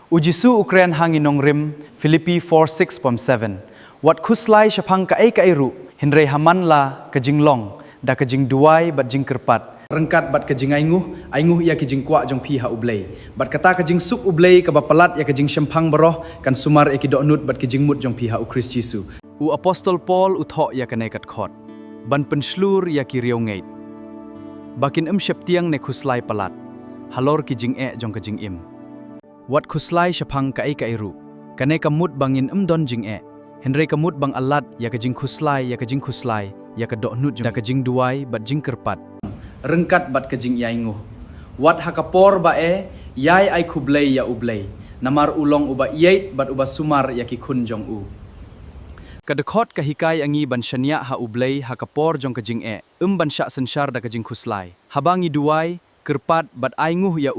Ujisu Ukraine hanginong rim Filipi 4:6.7. Wat khuslai syapang ka ru hinrei haman la kajinglong da kajing duai bat jing kerpat. Rengkat bat kajing ainguh ia kajing kuak jong pi ha ublei. Bat kata kajing suk ublei ka bapalat ya kajing syempang beroh kan sumar eki doknut bat kajing mut jong pi ha u Kristus Yesu. U apostol Paul uthok ya kanekat khot. Ban penslur ya ki riau ngait. Bakin syaptiang ne khuslai palat. Halor kijing jong kajing im. Wat khuslai syapang ka ru. Kane kamut bangin don jing Henry kamut bang alat ya kajing khuslai ya kadoknut jong da kajing duai bat jing kerpat. Rengkat bat kajing yainguh. Wat hakapor ba yai ai kublei ya ublei. Namar ulong uba yait bat uba sumar ya ki kun jong u. Kadekot kahikai angi ban syania ha ublei hakapor jong kajing ban syak sensar da kajing khuslai. Habangi duai kerpat bat ainguh ya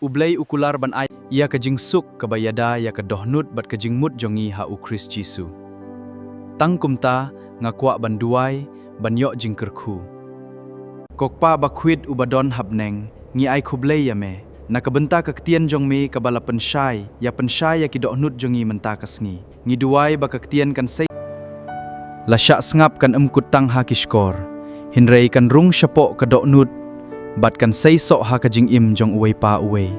ublei ukular ban ai ya kajing suk kabayada ya kadohnut bat kajing mut jongi ha u Kristus Yesu. Tangkumta ngakwa ban duai ban yok jing kerku. Kokpa bakwit ubadon habneng ngi ai kublei ya me nakabenta kaktian jong me kabala pensyai ya kidohnut jongi menta kasngi ngi duai bakaktian kan sei lasyak sngap kan kutang ha kishkor hinrei kan rung syapok kadoknut bat kan sei sok ha kajing im jong uwei pa uwei.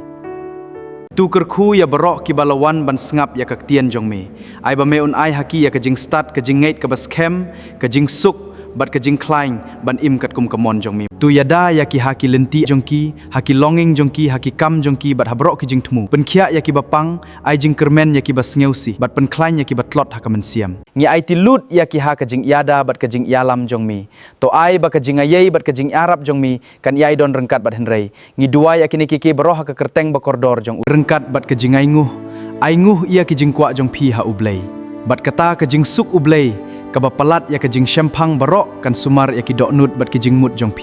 Tu kerku ya berok ki balawan ban sngap ya kaktian jong me. Ai ba meun ai haki ya kajing start kajing ngait ka bas kem, kajing suk bat kajing klaing ban im kat kum kamon jong me. Tu yada ya ki haki lenti jong ki, haki longing jong ki, haki kam jong ki bat habrok ki jing temu. Pen khia ya ki bapang, ai jing kermen ya ki bas ngeusi, bat pen klaing ya ki batlot ha kamen siam. Ngi ai tilut ya ki ha kajing yada bat kajing yalam jong me. To ai ba kajing ayei bat kajing arab jong me kan yai don rengkat bat henrei. Ngi dua ya kini kiki beroh ha ka kerteng ba kordor jong rengkat bat kajing ainguh ia ki jing kuak jong pi ha ublei. Bat kata kajing suk ublei kabapalat ya kajing syempang barok kan sumar ya ki doknut bat kajing mut jong pi.